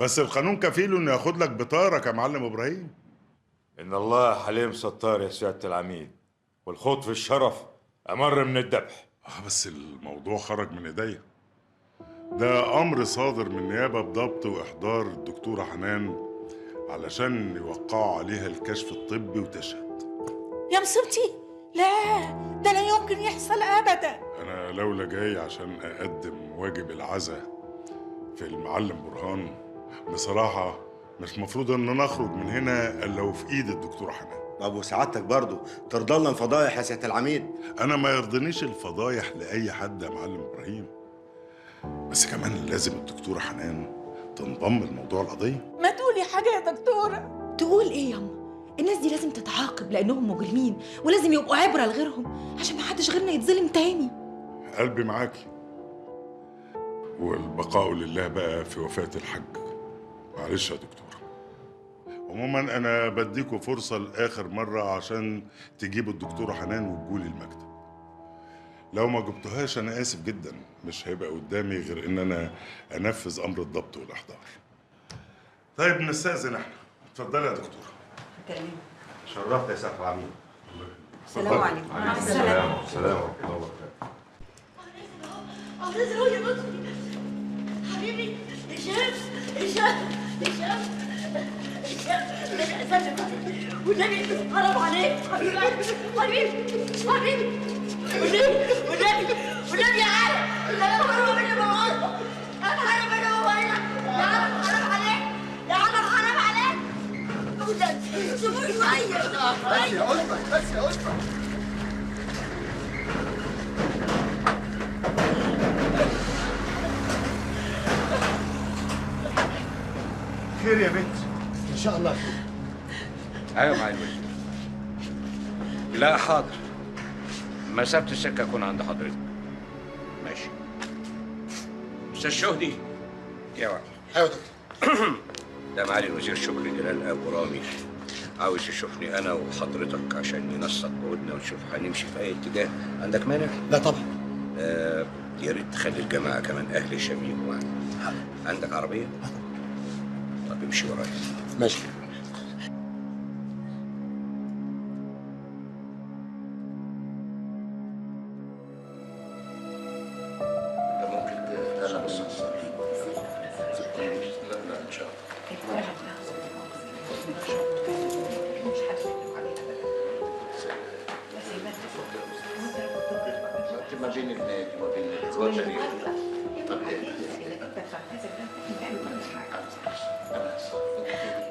بس القانون كفيل انه ياخد لك بطارك يا معلم ابراهيم. إن الله حليم ستار يا سيادة العميد، والخوض في الشرف أمر من الذبح. بس الموضوع خرج من ايديا. ده امر صادر من نيابه بضبط واحضار الدكتوره حنان علشان يوقعوا عليها الكشف الطبي وتشهد. يا مصيبتي، لا ده لا يمكن يحصل ابدا. انا لولا جاي عشان اقدم واجب العزاء في المعلم برهان، بصراحه مش مفروض ان نخرج من هنا الا وفي ايد الدكتوره حنان. طب وسعادتك برضه ترضى لنا الفضايح يا سياده العميد؟ انا ما يرضنيش الفضايح لاي حد يا معلم ابراهيم، بس كمان لازم الدكتوره حنان تنضم لموضوع القضيه. ما تقولي حاجه يا دكتوره. تقول ايه ياما؟ الناس دي لازم تتعاقب لانهم مجرمين، ولازم يبقوا عبره لغيرهم عشان ما حدش غيرنا يتظلم تاني. قلبي معاكي، والبقاء لله بقى في وفاه الحاج. معلش يا دكتوره. عموما انا بديكوا فرصه لاخر مره عشان تجيبوا الدكتوره حنان وتجولي المكتب. لو ما جبتوهاش انا اسف جدا، مش هيبقى قدامي غير ان انا انفذ امر الضبط والاحضار. طيب نستاذن احنا. اتفضلي يا دكتوره. شرفت يا سياده العميد. السلام عليكم. مع السلامة. السلام ورحمة الله وبركاته. نزل هو يا لطفي حبيبي. هشام هشام هشام هشام والنبي حرام عليك حبيبي حبيبي حبيبي والنبي يا عالم لا حرام اللي بوظته. يا حرام اللي بوظته. يا عالم حرام عليك. يا عالم حرام عليك. سيبوه شويه. بس يا أسمة، بس يا أسمة. خير يا بنت؟ إن شاء الله خير. ايوه معالي الوزير. لا حاضر، مسافة السكة أكون عند حضرتك. ماشي. أستاذ شهدي. يا وعد. أيوة دكتور. ده معالي الوزير شكري جلال أبو رامي، عاوز يشوفني أنا وحضرتك عشان ننسق جهودنا ونشوف هنمشي في أي اتجاه. عندك مانع؟ لا طبعا. يا ريت تخلي الجماعة كمان أهل هشام يجوا معانا. عندك عربية؟ طب امشي ورايا. ماشي. ما بين النادي وما بين الوزير.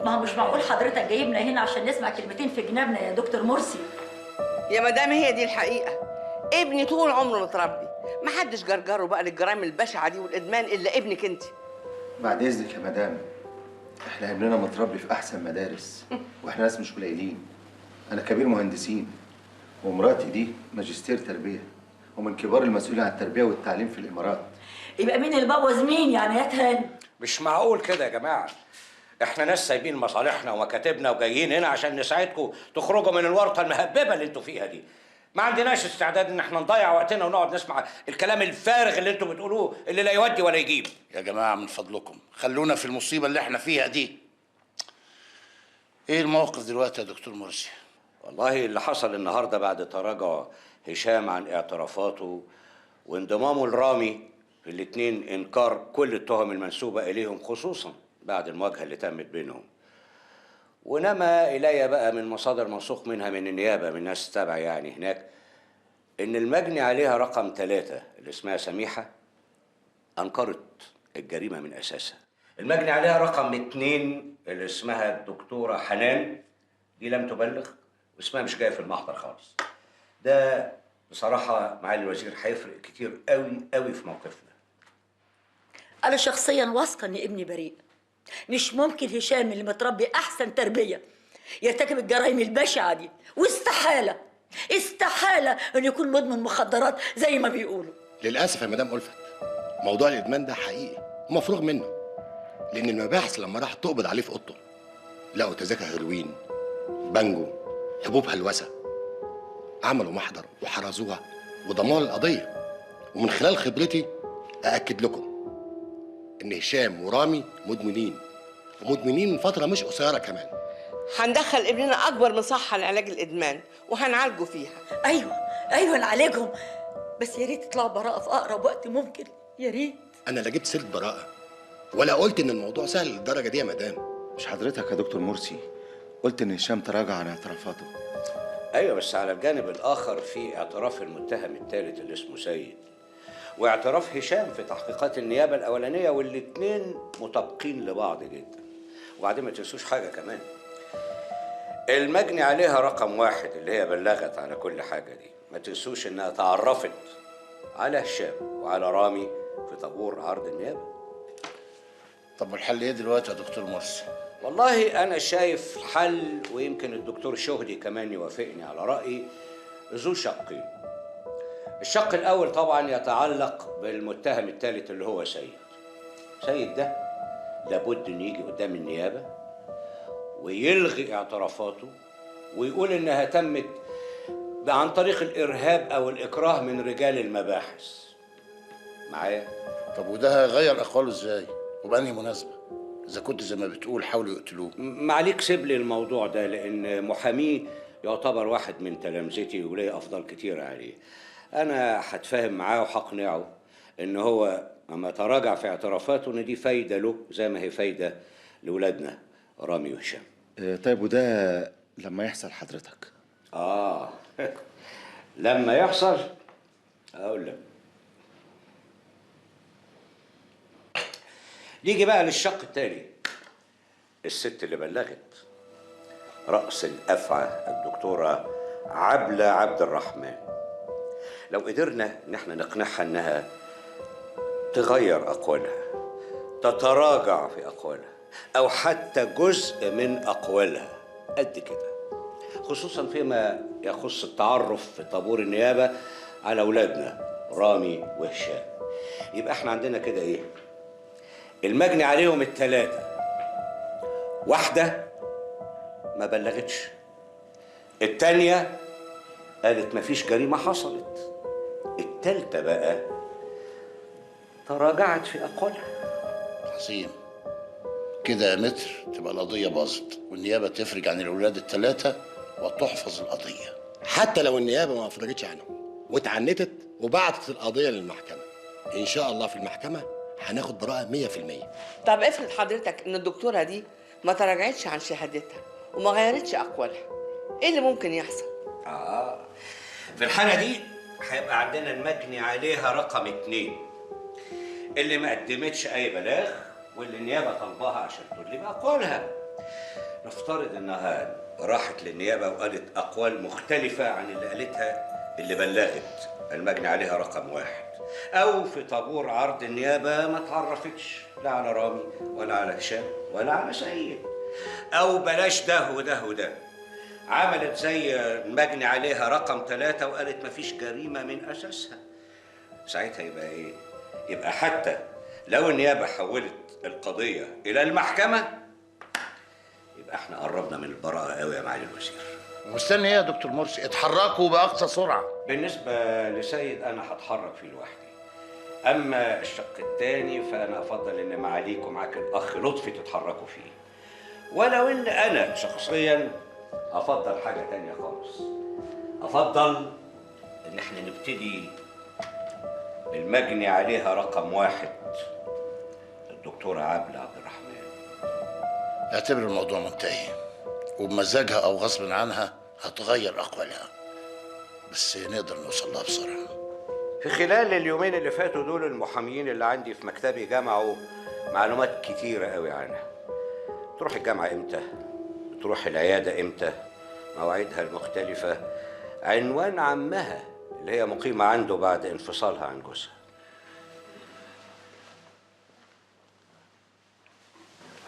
ما هو مش معقول حضرتك جايبنا هنا عشان نسمع كلمتين في جنابنا يا دكتور مرسي. يا مدام هي دي الحقيقة. ابني طول عمره متربي، محدش جرجره بقى للجرائم البشعة دي والإدمان إلا ابنك أنت. بعد إذنك يا مدام، إحنا ابننا متربي في أحسن مدارس، وإحنا ناس مش قليلين. أنا كبير مهندسين، ومراتي دي ماجستير تربية، ومن كبار المسؤولين عن التربية والتعليم في الإمارات. يبقى مين اللي بوظ مين يعني يا تهان؟ مش معقول كده يا جماعة. احنا ناس سايبين مصالحنا ومكاتبنا وجايين هنا عشان نساعدكم تخرجوا من الورطة المهببة اللي انتوا فيها دي. ما عندناش استعداد ان احنا نضيع وقتنا ونقعد نسمع الكلام الفارغ اللي انتوا بتقولوه اللي لا يودي ولا يجيب. يا جماعة من فضلكم خلونا في المصيبة اللي احنا فيها دي. ايه الموقف دلوقتي يا دكتور مرسي؟ والله اللي حصل النهارده بعد تراجع هشام عن اعترافاته وانضمامه لرامي في الاتنين انكار كل التهم المنسوبة اليهم، خصوصا بعد المواجهة اللي تمت بينهم. ونما إلي بقى من مصادر موثوق منها من النيابة، من ناس تابعة يعني هناك، إن المجني عليها رقم 3 اللي اسمها سميحة أنكرت الجريمة من أساسها. المجني عليها رقم 2 اللي اسمها الدكتورة حنان دي لم تبلغ واسمها مش جاية في المحضر خالص. ده بصراحة معالي الوزير هيفرق كتير قوي قوي في موقفنا. أنا شخصيا واثقة إن ابني بريء. مش ممكن هشام اللي متربي أحسن تربية يرتكب الجرائم البشعة دي، واستحالة استحالة إنه يكون مدمن مخدرات زي ما بيقولوا. للأسف يا مدام ألفت، موضوع الإدمان ده حقيقي ومفروغ منه، لأن المباحث لما راحت تقبض عليه في أوضته لقوا تذاكر هيروين، بانجو، حبوب هلوسة. عملوا محضر وحرزوها وضمنوا القضية. ومن خلال خبرتي أأكد لكم إن هشام ورامي مدمنين ومدمنين من فتره مش قصيره كمان. هندخل ابننا اكبر مصحه لعلاج الادمان وهنعالجه فيها. ايوه نعالجهم، بس يا ريت يطلعوا براءه في اقرب وقت ممكن، يا ريت. انا لا جبت سيره براءه ولا قلت ان الموضوع سهل للدرجه دي يا مدام. مش حضرتك يا دكتور مرسي قلت ان هشام تراجع عن اعترافاته؟ ايوه، بس على الجانب الاخر في اعتراف المتهم الثالث اللي اسمه سيد، واعتراف هشام في تحقيقات النيابه الاولانيه، والاتنين مطابقين لبعض جدا. وبعدين ما تنسوش حاجه كمان، المجني عليها رقم 1 اللي هي بلغت على كل حاجه دي، ما تنسوش انها تعرفت على هشام وعلى رامي في طابور عرض النيابه. طب والحل ايه دلوقتي يا دكتور مرسي؟ والله أنا شايف الحل، ويمكن الدكتور شهدي كمان يوافقني على رأيي، ذو شقين. الشق الأول طبعا يتعلق بالمتهم الثالث اللي هو سيد. سيد ده لابد إنه يجي قدام النيابة ويلغي اعترافاته ويقول إنها تمت عن طريق الإرهاب أو الإكراه من رجال المباحث. معايا؟ طب وده هيغير اقواله ازاي؟ وبأنهي مناسبه؟ اذا كنت زي ما بتقول حاولوا يقتلوه. معليك سيب لي الموضوع ده، لان محاميه يعتبر واحد من تلامذتي وليه افضل كتير عليه. انا هتفاهم معاه وهقنعه ان هو اما تراجع في اعترافاته ان دي فايده له زي ما هي فايده لاولادنا رامي وهشام. طيب وده لما يحصل حضرتك؟ لما يحصل اقول لك. نيجي بقى للشق التاني، الست اللي بلغت، رأس الأفعى الدكتورة عبلة عبد الرحمن. لو قدرنا ان احنا نقنعها انها تغير أقوالها، تتراجع في أقوالها، أو حتى جزء من أقوالها قد كده، خصوصا فيما يخص التعرف في طابور النيابة على أولادنا رامي وهشام، يبقى احنا عندنا كده ايه؟ المجني عليهم الثلاثة، واحدة ما بلغتش، التانية قالت مفيش جريمة حصلت، التالتة بقى تراجعت في أقوالها. عظيم. كده يا متر تبقى القضية باظت والنيابة تفرج عن الأولاد الثلاثة وتحفظ القضية. حتى لو النيابه ما افرجتش عنهم واتعنتت وبعتت القضيه للمحكمه، ان شاء الله في المحكمه هناخد براءه 100%. طب افرض حضرتك ان الدكتوره دي ما تراجعتش عن شهادتها وما غيرتش اقوالها، ايه اللي ممكن يحصل؟ في الحالة دي هيبقى عندنا المجني عليها رقم 2 اللي ما قدمتش أي بلاغ واللي النيابة طلبها عشان تدلي بأقوالها. نفترض إنها راحت للنيابة وقالت أقوال مختلفة عن اللي قالتها اللي بلغت المجني عليها رقم 1، أو في طابور عرض النيابة ما تعرفتش لا على رامي ولا على هشام ولا على سيد، أو بلاش ده وده وده، عملت زي المجني عليها رقم 3 وقالت مفيش جريمة من أساسها. ساعتها يبقى إيه؟ يبقى حتى لو النيابة حولت القضية إلى المحكمة يبقى احنا قربنا من البراءة قوي يا معالي الوزير. مستني ايه يا دكتور مرسي؟ اتحركوا بأقصى سرعة. بالنسبة لسيد أنا هتحرك فيه لوحدي، أما الشق الثاني فأنا أفضل إن معاليك ومعاك الأخ لطفي تتحركوا فيه، ولو إن أنا شخصياً أفضل حاجة تانية خالص. أفضل إن احنا نبتدي بالمجني عليها رقم 1 الدكتورة عبلة عبد الرحمن. اعتبر الموضوع منتهي، وبمزاجها أو غصب عنها هتغير أقوالها، بس نقدر نوصل لها بسرعة. في خلال اليومين اللي فاتوا دول المحاميين اللي عندي في مكتبي جمعوا معلومات كتيرة قوي عنها. تروح الجامعة امتى؟ تروح العيادة امتى؟ مواعيدها المختلفة، عنوان عمها اللي هي مقيمة عنده بعد انفصالها عن جوزها.